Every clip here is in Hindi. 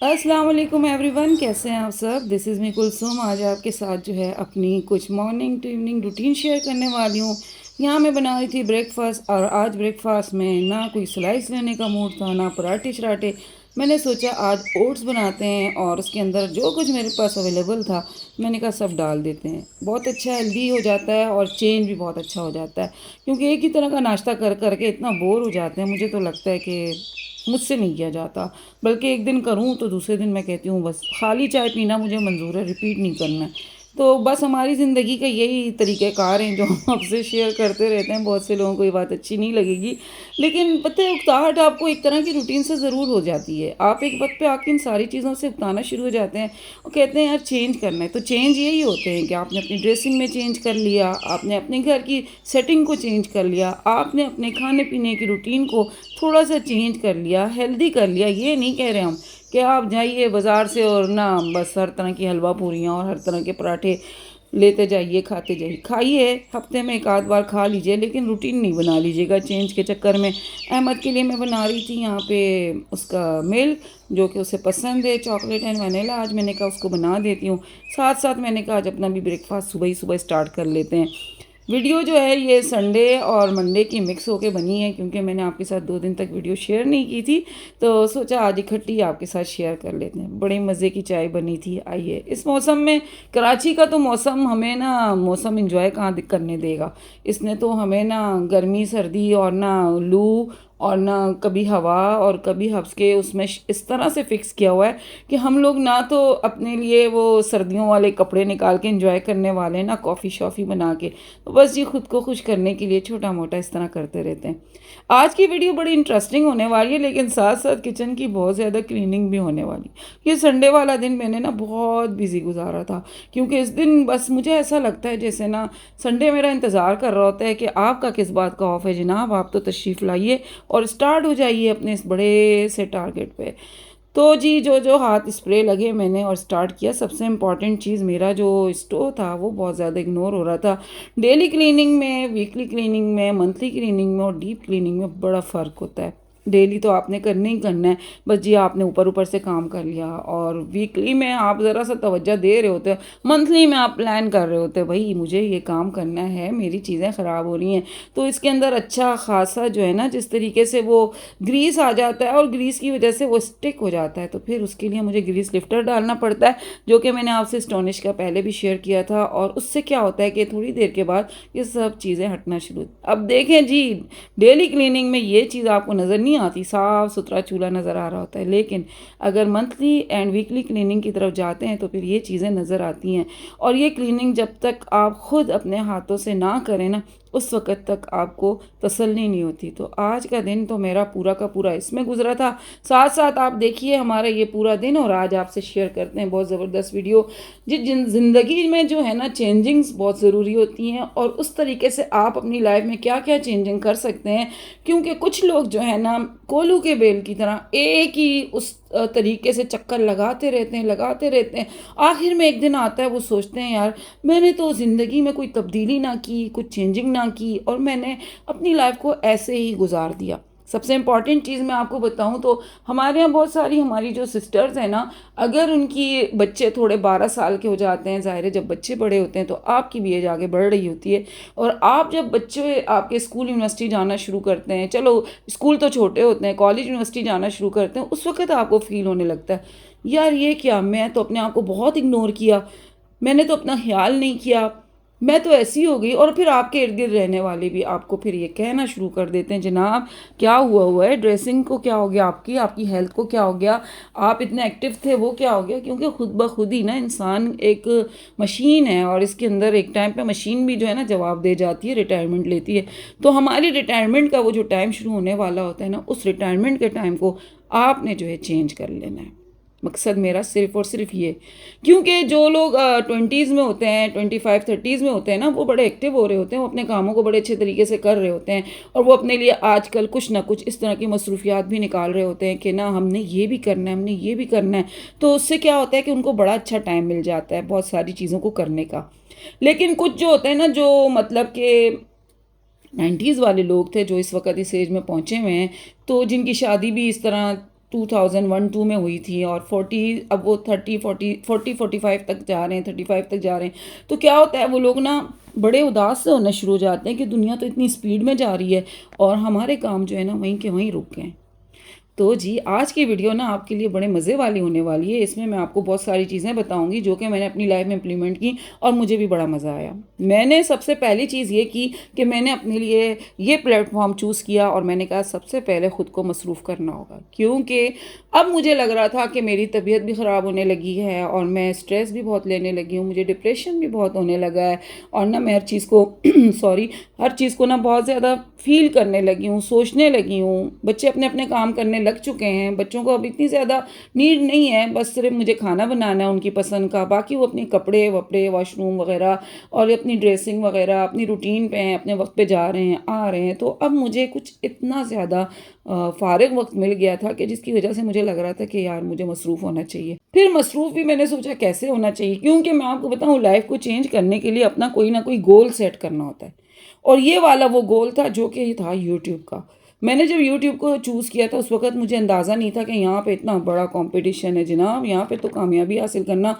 अस्सलाम वालेकुम एवरीवन, कैसे हैं आप सब। This is me Kulsum. आज आपके साथ जो है अपनी कुछ morning to evening routine share करने वाली हूँ। यहाँ मैं बना रही थी ब्रेकफास्ट, और आज ब्रेकफास्ट में ना कोई स्लाइस लेने का मूड था, ना पराठे शराठे। मैंने सोचा आज ओट्स बनाते हैं और उसके अंदर जो कुछ मेरे पास अवेलेबल था मैंने कहा सब डाल देते हैं। बहुत अच्छा हेल्दी हो जाता है और चेंज भी बहुत अच्छा हो जाता है, क्योंकि एक ही तरह का नाश्ता कर करके इतना बोर हो जाते हैं। मुझे तो लगता है कि मुझसे नहीं किया जाता। बल्कि एक दिन करूँ तो दूसरे दिन मैं कहती हूँ बस खाली चाय पीना मुझे मंजूर है, रिपीट नहीं करना है। तो बस हमारी ज़िंदगी का यही तरीक़ेकार हैं जो हम आपसे शेयर करते रहते हैं। बहुत से लोगों को ये बात अच्छी नहीं लगेगी, लेकिन पता है उकताहट आपको एक तरह की रूटीन से ज़रूर हो जाती है। आप एक वक्त पे आके इन सारी चीज़ों से उकताना शुरू हो जाते हैं और कहते हैं यार चेंज करना है। तो चेंज यही होते हैं कि आपने अपनी ड्रेसिंग में चेंज कर लिया, आपने अपने घर की सेटिंग को चेंज कर लिया, आपने अपने खाने पीने की रूटीन को थोड़ा सा चेंज कर लिया, हेल्दी कर लिया। ये नहीं कह रहे हम कि आप जाइए बाज़ार से और ना बस हर तरह की हलवा पूरियाँ और हर तरह के पराठे लेते जाइए, खाते जाइए। खाइए, हफ्ते में एक आध बार खा लीजिए, लेकिन रूटीन नहीं बना लीजिएगा चेंज के चक्कर में। अहमद के लिए मैं बना रही थी यहाँ पे उसका मिल्क, जो कि उसे पसंद है, चॉकलेट एंड वनीला। आज मैंने कहा उसको बना देती हूँ। साथ साथ मैंने कहा आज अपना भी ब्रेकफास्ट सुबह ही सुबह स्टार्ट कर लेते हैं। वीडियो जो है ये संडे और मंडे की मिक्स होके बनी है, क्योंकि मैंने आपके साथ 2 दिन तक वीडियो शेयर नहीं की थी, तो सोचा आज इकट्ठी आपके साथ शेयर कर लेते हैं। बड़ी मज़े की चाय बनी थी। आइए, इस मौसम में कराची का तो मौसम हमें ना मौसम इंजॉय कहाँ करने देगा। इसने तो हमें ना गर्मी सर्दी और ना लू और ना कभी हवा और कभी हफ्स के उसमें इस तरह से फिक्स किया हुआ है कि हम लोग ना तो अपने लिए वो सर्दियों वाले कपड़े निकाल के एंजॉय करने वाले हैं, ना कॉफ़ी शॉफ़ी बना के। तो बस ये खुद को खुश करने के लिए छोटा मोटा इस तरह करते रहते हैं। आज की वीडियो बड़ी इंटरेस्टिंग होने वाली है, लेकिन साथ साथ किचन की बहुत ज़्यादा क्लीनिंग भी होने वाली है। ये संडे वाला दिन मैंने ना बहुत बिजी गुजारा था, क्योंकि इस दिन बस मुझे ऐसा लगता है जैसे ना संडे मेरा इंतज़ार कर रहा होता है कि आपका किस बात का ऑफ है जनाब, आप तो तशरीफ़ लाइए और स्टार्ट हो जाइए अपने इस बड़े से टारगेट पे। तो जी जो जो हाथ स्प्रे लगे मैंने और स्टार्ट किया। सबसे इम्पॉर्टेंट चीज़, मेरा जो स्टोव था वो बहुत ज़्यादा इग्नोर हो रहा था। डेली क्लीनिंग में, वीकली क्लीनिंग में, मंथली क्लीनिंग में और डीप क्लीनिंग में बड़ा फ़र्क होता है। डेली तो आपने करना ही करना है, बस जी आपने ऊपर ऊपर से काम कर लिया, और वीकली में आप ज़रा सा तवज्जो दे रहे होते हैं, मंथली में आप प्लान कर रहे होते हैं भाई मुझे ये काम करना है, मेरी चीज़ें ख़राब हो रही हैं। तो इसके अंदर अच्छा खासा जो है ना, जिस तरीके से वो ग्रीस आ जाता है और ग्रीस की वजह से वो स्टिक हो जाता है, तो फिर उसके लिए मुझे ग्रीस लिफ्टर डालना पड़ता है, जो कि मैंने आपसे स्टोनिश का पहले भी शेयर किया था। और उससे क्या होता है कि थोड़ी देर के बाद ये सब चीज़ें हटना शुरू। अब देखें जी, डेली क्लीनिंग में ये चीज़ आपको नज़र नहीं आती, साफ़ सुथरा चूल्हा नज़र आ रहा होता है, लेकिन अगर मंथली एंड वीकली क्लीनिंग की तरफ जाते हैं तो फिर ये चीज़ें नज़र आती हैं। और ये क्लीनिंग जब तक आप खुद अपने हाथों से ना करें ना, उस वक़्त तक आपको तसल्ली नहीं होती। तो आज का दिन तो मेरा पूरा का पूरा इसमें गुजरा था। साथ साथ आप देखिए हमारा ये पूरा दिन, और आज आपसे शेयर करते हैं बहुत ज़बरदस्त वीडियो। जिन ज़िंदगी में जो है ना चेंजिंग्स बहुत ज़रूरी होती हैं, और उस तरीके से आप अपनी लाइफ में क्या क्या चेंजिंग कर सकते हैं। क्योंकि कुछ लोग जो है ना कोलू के बेल की तरह एक ही उस तरीके से चक्कर लगाते रहते हैं, लगाते रहते हैं। आखिर में एक दिन आता है वो सोचते हैं यार मैंने तो ज़िंदगी में कोई तब्दीली ना की, कुछ चेंजिंग ना की, और मैंने अपनी लाइफ को ऐसे ही गुजार दिया। सबसे इम्पॉर्टेंट चीज़ मैं आपको बताऊं तो हमारे यहाँ बहुत सारी हमारी जो सिस्टर्स हैं ना, अगर उनकी बच्चे थोड़े 12 साल के हो जाते हैं, ज़ाहिर है जब बच्चे बड़े होते हैं तो आपकी भी एज आगे बढ़ रही होती है, और आप जब बच्चे आपके स्कूल यूनिवर्सिटी जाना शुरू करते हैं, चलो स्कूल तो छोटे होते हैं, कॉलेज यूनिवर्सिटी जाना शुरू करते हैं, उस वक्त आपको फील होने लगता है यार ये क्या, मैं तो अपने आप को बहुत इग्नोर किया, मैंने तो अपना ख्याल नहीं किया, मैं तो ऐसी हो गई। और फिर आपके इर्द गिर्द रहने वाले भी आपको फिर ये कहना शुरू कर देते हैं जनाब क्या हुआ है, ड्रेसिंग को क्या हो गया, आपकी आपकी हेल्थ को क्या हो गया, आप इतने एक्टिव थे वो क्या हो गया। क्योंकि खुद ब खुद ही ना इंसान एक मशीन है, और इसके अंदर एक टाइम पे मशीन भी जो है ना जवाब दे जाती है, रिटायरमेंट लेती है। तो हमारी रिटायरमेंट का वो जो टाइम शुरू होने वाला होता है ना, उस रिटायरमेंट के टाइम को आपने जो है चेंज कर लेना है। मकसद मेरा सिर्फ और सिर्फ ये, क्योंकि जो लोग 20s में होते हैं, 25-30s में होते हैं ना, वो बड़े एक्टिव हो रहे होते हैं, वो अपने कामों को बड़े अच्छे तरीके से कर रहे होते हैं, और वो अपने लिए आजकल कुछ ना कुछ इस तरह की मसरूफियात भी निकाल रहे होते हैं कि ना हमने ये भी करना है, हमने ये भी करना है। तो उससे क्या होता है कि उनको बड़ा अच्छा टाइम मिल जाता है बहुत सारी चीज़ों को करने का। लेकिन कुछ जो होते हैं ना, जो मतलब कि 90s वाले लोग थे, जो इस वक्त इस एज में पहुँचे हुए हैं, तो जिनकी शादी भी इस तरह 2001-2 में हुई थी और 40, अब वो 45 तक जा रहे हैं, 35 तक जा रहे हैं। तो क्या होता है, वो लोग ना बड़े उदास से होना शुरू हो जाते हैं कि दुनिया तो इतनी स्पीड में जा रही है और हमारे काम जो है ना वहीं के वहीं रुक गए हैं। तो जी आज की वीडियो ना आपके लिए बड़े मज़े वाली होने वाली है। इसमें मैं आपको बहुत सारी चीज़ें बताऊंगी जो कि मैंने अपनी लाइफ में इम्प्लीमेंट की और मुझे भी बड़ा मज़ा आया। मैंने सबसे पहली चीज़ ये की कि मैंने अपने लिए ये प्लेटफॉर्म चूज़ किया और मैंने कहा सबसे पहले ख़ुद को मसरूफ़ करना होगा, क्योंकि अब मुझे लग रहा था कि मेरी तबीयत भी ख़राब होने लगी है और मैं स्ट्रेस भी बहुत लेने लगी हूँ, मुझे डिप्रेशन भी बहुत होने लगा है और ना मैं हर चीज़ को सॉरी हर चीज़ को ना बहुत ज़्यादा फील करने लगी हूँ, सोचने लगी हूँ। बच्चे अपने अपने काम करने लग चुके हैं, बच्चों को अब इतनी ज़्यादा नीड नहीं है, बस सिर्फ मुझे खाना बनाना है उनकी पसंद का, बाकी वो अपने कपड़े वपड़े, वॉशरूम वगैरह और अपनी ड्रेसिंग वगैरह अपनी रूटीन पे हैं, अपने वक्त पे जा रहे हैं, आ रहे हैं। तो अब मुझे कुछ इतना ज़्यादा फ़ारिग वक्त मिल गया था कि जिसकी वजह से मुझे लग रहा था कि यार मुझे मसरूफ़ होना चाहिए। फिर मसरूफ़ भी मैंने सोचा कैसे होना चाहिए, क्योंकि मैं आपको बताऊँ लाइफ को चेंज करने के लिए अपना कोई ना कोई गोल सेट करना होता है और ये वाला वो गोल था जो कि था यूट्यूब का। मैंने जब यूट्यूब को चूज़ किया था उस वक़्त मुझे अंदाज़ा नहीं था कि यहाँ पे इतना बड़ा कंपटीशन है जनाब, यहाँ पे तो कामयाबी हासिल करना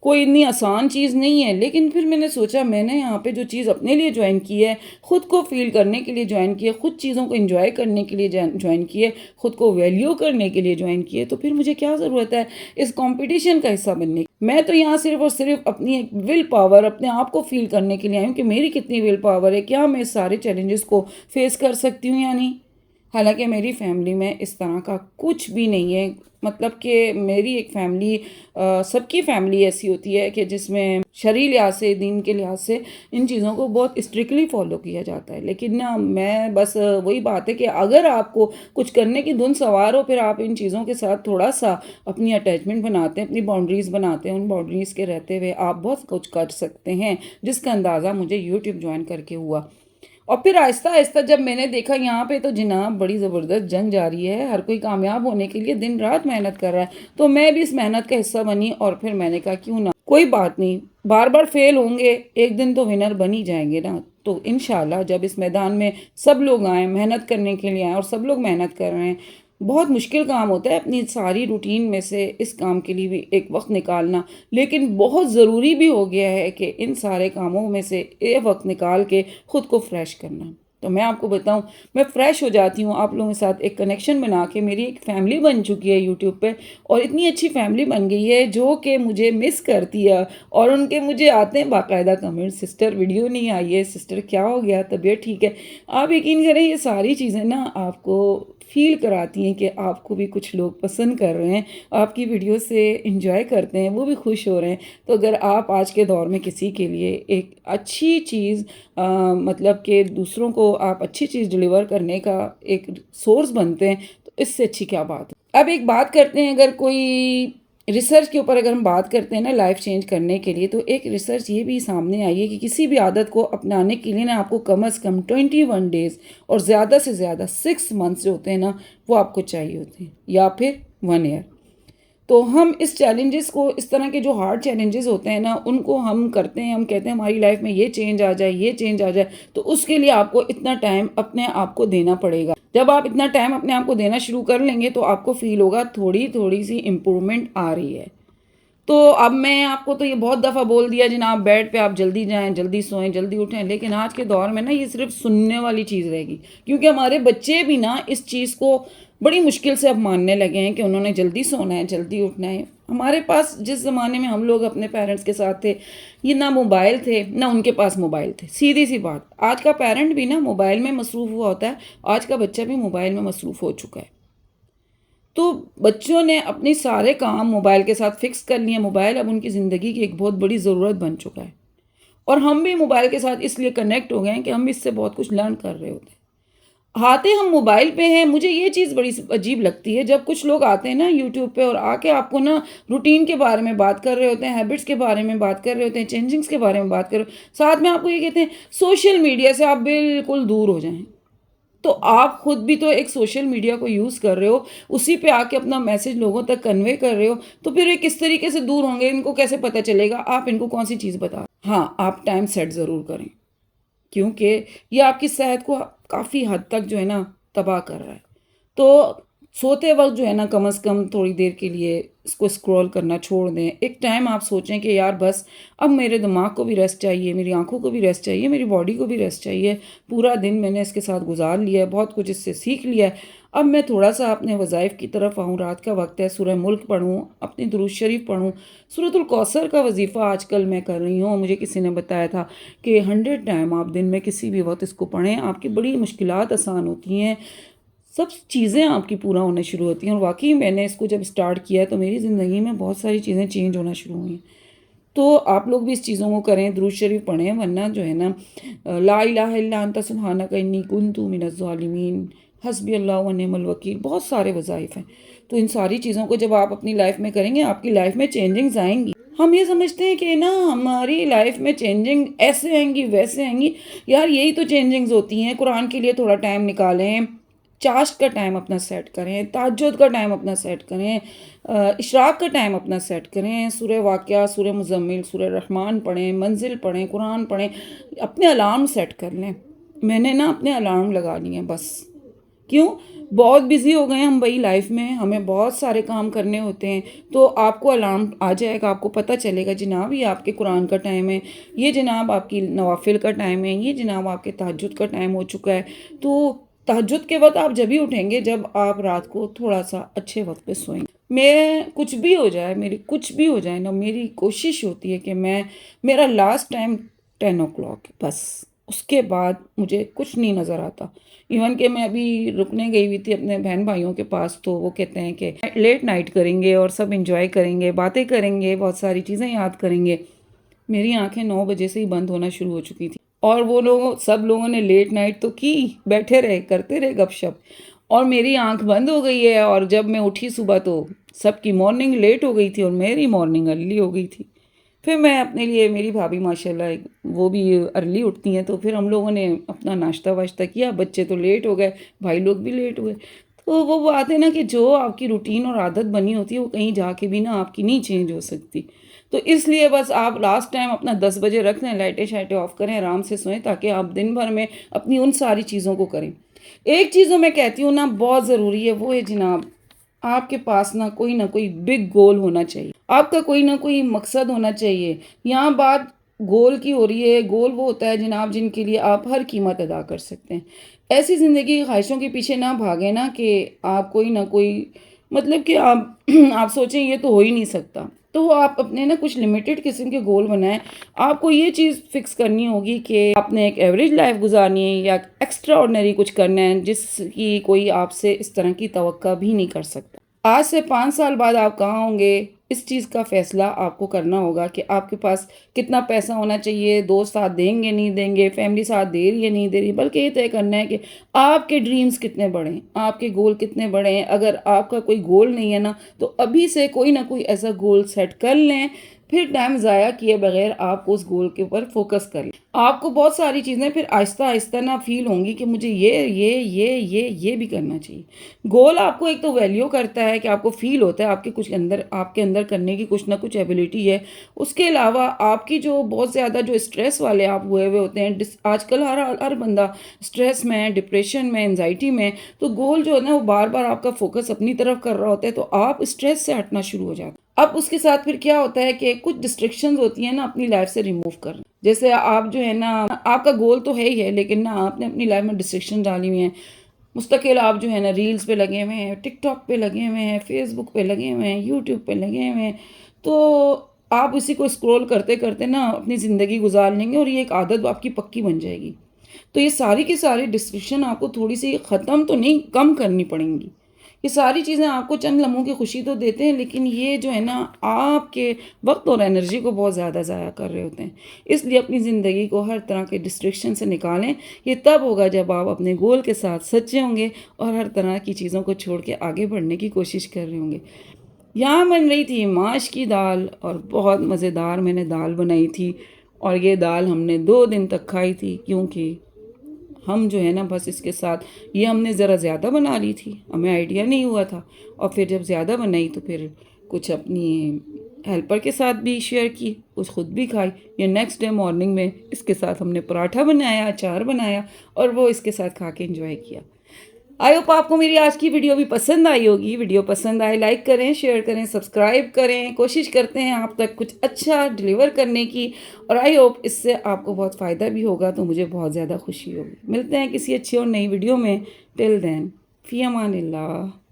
कोई इतनी आसान चीज़ नहीं है। लेकिन फिर मैंने सोचा मैंने यहाँ पे जो चीज़ अपने लिए ज्वाइन की है, ख़ुद को फ़ील करने के लिए ज्वाइन की है, ख़ुद चीज़ों को एंजॉय करने के लिए ज्वाइन की है, ख़ुद को वैल्यू करने के लिए ज्वाइन की है, तो फिर मुझे क्या ज़रूरत है इस कंपटीशन का हिस्सा बनने की। मैं तो यहाँ सिर्फ़ और सिर्फ अपनी एक विल पावर, अपने आप को फ़ील करने के लिए आई हूँ कि मेरी कितनी विल पावर है, क्या मैं इस सारे चैलेंजेस को फ़ेस कर सकती हूँ या नहीं। हालांकि मेरी फैमिली में इस तरह का कुछ भी नहीं है, मतलब कि मेरी एक फ़ैमिली, सबकी फ़ैमिली ऐसी होती है कि जिसमें शरई लिहाज से, दीन के लिहाज से इन चीज़ों को बहुत स्ट्रिक्टली फॉलो किया जाता है। लेकिन ना मैं बस वही बात है कि अगर आपको कुछ करने की धुन सवार हो, फिर आप इन चीज़ों के साथ थोड़ा सा अपनी अटैचमेंट बनाते हैं, अपनी बाउंड्रीज़ बनाते हैं, उन बाउंड्रीज़ के रहते हुए आप बहुत कुछ कर सकते हैं, जिसका अंदाज़ा मुझे यूट्यूब ज्वाइन करके हुआ। और फिर आहिस्ता आहिस्ता जब मैंने देखा यहाँ पे तो जनाब बड़ी ज़बरदस्त जंग जारी है, हर कोई कामयाब होने के लिए दिन रात मेहनत कर रहा है, तो मैं भी इस मेहनत का हिस्सा बनी और फिर मैंने कहा क्यों ना, कोई बात नहीं, बार बार फेल होंगे, एक दिन तो विनर बन ही जाएंगे ना। तो इंशाल्लाह जब इस मैदान में सब लोग आए, मेहनत करने के लिए आए और सब लोग मेहनत कर रहे हैं, बहुत मुश्किल काम होता है अपनी सारी रूटीन में से इस काम के लिए भी एक वक्त निकालना, लेकिन बहुत ज़रूरी भी हो गया है कि इन सारे कामों में से एक वक्त निकाल के ख़ुद को फ्रेश करना। तो मैं आपको बताऊं, मैं फ़्रेश हो जाती हूँ आप लोगों के साथ एक कनेक्शन बना के। मेरी एक फ़ैमिली बन चुकी है यूट्यूब पे और इतनी अच्छी फ़ैमिली बन गई है जो कि मुझे मिस करती है और उनके मुझे आते हैं बाकायदा कमेंट, सिस्टर वीडियो नहीं आई है, सिस्टर क्या हो गया, तबीयत ठीक है। आप यकीन करें ये सारी चीज़ें ना आपको फील कराती हैं कि आपको भी कुछ लोग पसंद कर रहे हैं, आपकी वीडियो से एंजॉय करते हैं, वो भी खुश हो रहे हैं। तो अगर आप आज के दौर में किसी के लिए एक अच्छी चीज़, मतलब कि दूसरों को आप अच्छी चीज़ डिलीवर करने का एक सोर्स बनते हैं, तो इससे अच्छी क्या बात है। अब एक बात करते हैं, अगर कोई रिसर्च के ऊपर अगर हम बात करते हैं ना लाइफ चेंज करने के लिए, तो एक रिसर्च ये भी सामने आई है कि किसी भी आदत को अपनाने के लिए ना आपको कम से कम 21 डेज़ और ज़्यादा से ज़्यादा 6 मंथ्स जो होते हैं ना वो आपको चाहिए होते हैं, या फिर 1 ईयर। तो हम इस चैलेंजेस को, इस तरह के जो हार्ड चैलेंजेस होते हैं ना, उनको हम करते हैं, हम कहते हैं हमारी लाइफ में ये चेंज आ जाए, ये चेंज आ जाए, तो उसके लिए आपको इतना टाइम अपने आप को देना पड़ेगा। जब आप इतना टाइम अपने आप को देना शुरू कर लेंगे तो आपको फील होगा थोड़ी थोड़ी सी इम्प्रूवमेंट आ रही है। तो अब मैं आपको तो ये बहुत दफ़ा बोल दिया जनाब, बेड पे आप जल्दी जाएं, जल्दी सोएं, जल्दी उठें, लेकिन आज के दौर में ना ये सिर्फ सुनने वाली चीज़ रहेगी, क्योंकि हमारे बच्चे भी ना इस चीज़ को बड़ी मुश्किल से अब मानने लगे हैं कि उन्होंने जल्दी सोना है, जल्दी उठना है। हमारे पास जिस ज़माने में हम लोग अपने पेरेंट्स के साथ थे, ये ना मोबाइल थे ना उनके पास मोबाइल थे, सीधी सी बात। आज का पेरेंट भी ना मोबाइल में मसरूफ़ हुआ होता है, आज का बच्चा भी मोबाइल में मसरूफ़ हो चुका है। तो बच्चों ने अपने सारे काम मोबाइल के साथ फिक्स कर लिए। मोबाइल अब उनकी ज़िंदगी की एक बहुत बड़ी ज़रूरत बन चुका है और हम भी मोबाइल के साथ इसलिए कनेक्ट हो गए हैं कि हम इससे बहुत कुछ लर्न कर रहे होते हैं। आते हम मोबाइल पे हैं। मुझे ये चीज़ बड़ी अजीब लगती है जब कुछ लोग आते हैं ना यूट्यूब पे और आके आपको ना रूटीन के बारे में बात कर रहे होते हैं, हैबिट्स के बारे में बात कर रहे होते हैं, चेंजिंग्स के बारे में बात कर रहे हो, साथ में आपको ये कहते हैं सोशल मीडिया से आप बिल्कुल दूर हो जाएं। तो आप खुद भी तो एक सोशल मीडिया को यूज़ कर रहे हो, उसी पे आके अपना मैसेज लोगों तक कन्वे कर रहे हो, तो फिर ये किस तरीके से दूर होंगे, इनको कैसे पता चलेगा आप इनको कौन सी चीज़ बता। हाँ, आप टाइम सेट ज़रूर करें, क्योंकि ये आपकी सेहत को काफ़ी हद तक जो है ना तबाह कर रहा है। तो सोते वक़्त जो है ना कम से कम थोड़ी देर के लिए इसको स्क्रॉल करना छोड़ दें। एक टाइम आप सोचें कि यार बस अब मेरे दिमाग को भी रेस्ट चाहिए, मेरी आँखों को भी रेस्ट चाहिए, मेरी बॉडी को भी रेस्ट चाहिए। पूरा दिन मैंने इसके साथ गुज़ार लिया है, बहुत कुछ इससे सीख लिया है। अब मैं थोड़ा-सा अपने वज़ाइफ़ की तरफ आऊँ, रात का वक़्त है, सूरह मुल्क पढूँ, अपनी दुरूद शरीफ पढूँ। सूरतुल कौसर का वज़ीफ़ा आजकल मैं कर रही हूँ। मुझे किसी ने बताया था कि 100 टाइम आप दिन में किसी भी वक़्त इसको पढ़ें, आपकी बड़ी मुश्किलात आसान होती हैं। सब चीज़ें आपकी पूरा होना शुरू होती हैं और वाक़ई मैंने इसको जब स्टार्ट किया तो मेरी ज़िंदगी में बहुत सारी चीज़ें चेंज होना शुरू हुई हैं। तो आप लोग भी इस चीज़ों को करें, दुरूद शरीफ पढ़ें, वरना जो है ना ला इलाहा इल्ला अंता सुब्हानका इन्नी कुन्तु मिनज़ ज़ालिमीन, हस्बी अल्लाह व निअमल वकील, बहुत सारे वज़ाइफ़ हैं। तो इन सारी चीज़ों को जब आप अपनी लाइफ़ में करेंगे, आपकी लाइफ़ में चेंजिंग्स आएँगी। हम ये समझते हैं कि ना हमारी लाइफ़ में चेंजिंग ऐसे आएँगी, वैसे आएँगी। यार यही तो चेंजिंग्स होती हैं। कुरान के लिए थोड़ा टाइम निकालें, चाश्त का टाइम अपना सेट करें, तहज्जुद का टाइम अपना सेट करें, इशराक का टाइम अपना सेट करें, सूरह वाक़िया, सूरह मुज़म्मिल, सूरह रहमान पढ़ें, मंज़िल पढ़ें, कुरान पढ़ें, अपने अलार्म सेट कर लें। मैंने ना अपने अलार्म लगा लिए हैं बस। क्यों? बहुत बिज़ी हो गए हैं हम भई लाइफ़ में, हमें बहुत सारे काम करने होते हैं, तो आपको अलार्म आ जाएगा, आपको पता चलेगा जनाब ये आपके कुरान का टाइम है, ये जनाब आपकी नवाफ़िल का टाइम है, ये जनाब आपके तहज्जुद का टाइम हो चुका है। तो तहज्जुद के वक़्त आप जभी उठेंगे जब आप रात को थोड़ा-सा अच्छे वक़्त पे सोएँगे। मैं कुछ भी हो जाए, मेरी कुछ भी हो जाए ना, मेरी कोशिश होती है कि मेरा लास्ट टाइम 10 ओ क्लॉक बस, उसके बाद मुझे कुछ नहीं नज़र आता। इवन कि मैं अभी रुकने गई हुई थी अपने बहन-भाइयों के पास, तो वो कहते हैं कि लेट नाइट करेंगे और सब एन्जॉय करेंगे, बातें करेंगे, बहुत सारी चीज़ें याद करेंगे। मेरी आँखें 9 बजे से ही बंद होना शुरू हो चुकी थी और वो लोग सब लोगों ने लेट नाइट तो की, बैठे रहे, करते रहे गपशप और मेरी आँख बंद हो गई है और जब मैं उठी सुबह तो सबकी मॉर्निंग लेट हो गई थी और मेरी मॉर्निंग अर्ली हो गई थी। फिर मैं अपने लिए मेरी भाभी माशाल्लाह वो भी अर्ली उठती हैं, तो फिर हम लोगों ने अपना नाश्ता-वाश्ता किया, बच्चे तो लेट हो गए, भाई लोग भी लेट हुए। तो वो बात है ना कि जो आपकी रूटीन और आदत बनी होती है, वो कहीं जाके भी ना आपकी नहीं चेंज हो सकती। तो इसलिए बस आप लास्ट टाइम अपना 10 बजे रख दें, लाइटें-शाइटें ऑफ करें, आराम से सोएँ ताकि आप दिन भर में अपनी उन सारी चीज़ों को करें। एक चीज़ जो मैं कहती हूँ ना बहुत ज़रूरी है, वो है जनाब आपके पास ना कोई बिग गोल होना चाहिए। आपका कोई ना कोई मकसद होना चाहिए। यहाँ बात गोल की हो रही है, गोल वो होता है जनाब जिनके लिए आप हर कीमत अदा कर सकते हैं। ऐसी ज़िंदगी की ख्वाहिशों के पीछे ना भागें ना कि आप कोई ना कोई मतलब कि आप आप सोचें ये तो हो ही नहीं सकता। तो आप अपने ना कुछ लिमिटेड किस्म के गोल बनाएँ। आपको ये चीज़ फ़िक्स करनी होगी कि आपने एक एवरेज लाइफ़ गुज़ारनी है या एक्स्ट्रा ऑर्डिनरी कुछ करना है जिसकी कोई आपसे इस तरह की तवक्का भी नहीं कर सकता। आज से 5 साल बाद आप कहाँ होंगे, इस चीज़ का फ़ैसला आपको करना होगा कि आपके पास कितना पैसा होना चाहिए, दोस्त साथ देंगे, नहीं देंगे, फैमिली साथ दे रही है, नहीं दे रही, बल्कि ये तय करना है कि आपके ड्रीम्स कितने बड़े हैं, आपके गोल कितने बड़े हैं। अगर आपका कोई गोल नहीं है ना, तो अभी से कोई ना कोई ऐसा गोल सेट कर लें, फिर टाइम ज़ाया किए बगैर आप उस गोल के ऊपर फ़ोकस करें। आपको बहुत सारी चीज़ें फिर आहिस्ता-आहिस्ता ना फ़ील होंगी कि मुझे ये भी करना चाहिए। गोल आपको एक तो वैल्यू करता है कि आपको फ़ील होता है आपके अंदर करने की कुछ ना कुछ एबिलिटी है। उसके अलावा आपकी जो बहुत ज़्यादा जो स्ट्रेस वाले आप हुए हुए होते हैं आजकल हर बंदा स्ट्रेस में है, डिप्रेशन में, एंग्ज़ायटी में है, तो गोल जो है ना वो बार-बार आपका फ़ोकस अपनी तरफ कर रहा होता है, तो आप स्ट्रेस से हटना शुरू हो जाते हैं। अब उसके साथ फिर क्या होता है कि कुछ डिस्ट्रैक्शंस होती हैं ना अपनी लाइफ़ से रिमूव करना। जैसे आप जो है ना आपका गोल तो है ही है, लेकिन ना आपने अपनी लाइफ़ में डिस्ट्रैक्शन डाली हुई हैं। मुस्तकिल आप जो है ना रील्स पे लगे हुए हैं, टिकटॉक पे लगे हुए हैं, फेसबुक पे लगे हुए हैं, यूट्यूब पे लगे हुए हैं। तो आप इसी को स्क्रॉल करते-करते ना अपनी ज़िंदगी गुज़ार लेंगे और ये एक आदत आपकी पक्की बन जाएगी। तो ये सारी की सारी डिस्ट्रैक्शन आपको थोड़ी-सी ख़त्म तो नहीं, कम करनी पड़ेंगी। ये सारी चीज़ें आपको चंद लम्हों की खुशी तो देते हैं, लेकिन ये जो है ना आपके वक़्त और एनर्जी को बहुत ज़्यादा ज़ाया कर रहे होते हैं। इसलिए अपनी ज़िंदगी को हर तरह के डिस्ट्रैक्शन से निकालें। ये तब होगा जब आप अपने गोल के साथ सच्चे होंगे और हर तरह की चीज़ों को छोड़ के आगे बढ़ने की कोशिश कर रहे होंगे। यहाँ बन रही थी माश की दाल और बहुत मज़ेदार मैंने दाल बनाई थी और ये दाल हमने 2 दिन तक खाई थी क्योंकि हम जो है ना बस इसके साथ ये हमने ज़रा ज़्यादा बना ली थी, हमें आइडिया नहीं हुआ था और फिर जब ज़्यादा बनाई तो फिर कुछ अपनी हेल्पर के साथ भी शेयर की, कुछ खुद भी खाई। ये नेक्स्ट डे मॉर्निंग में इसके साथ हमने पराठा बनाया, अचार बनाया और वो इसके साथ खा के एंजॉय किया। आई होप आपको मेरी आज की वीडियो भी पसंद आई होगी। वीडियो पसंद आए लाइक करें, शेयर करें, सब्सक्राइब करें। कोशिश करते हैं आप तक कुछ अच्छा डिलीवर करने की, और आई होप इससे आपको बहुत फ़ायदा भी होगा, तो मुझे बहुत ज़्यादा खुशी होगी। मिलते हैं किसी अच्छी और नई वीडियो में। टिल देन, फ़ी अमानिल्लाह।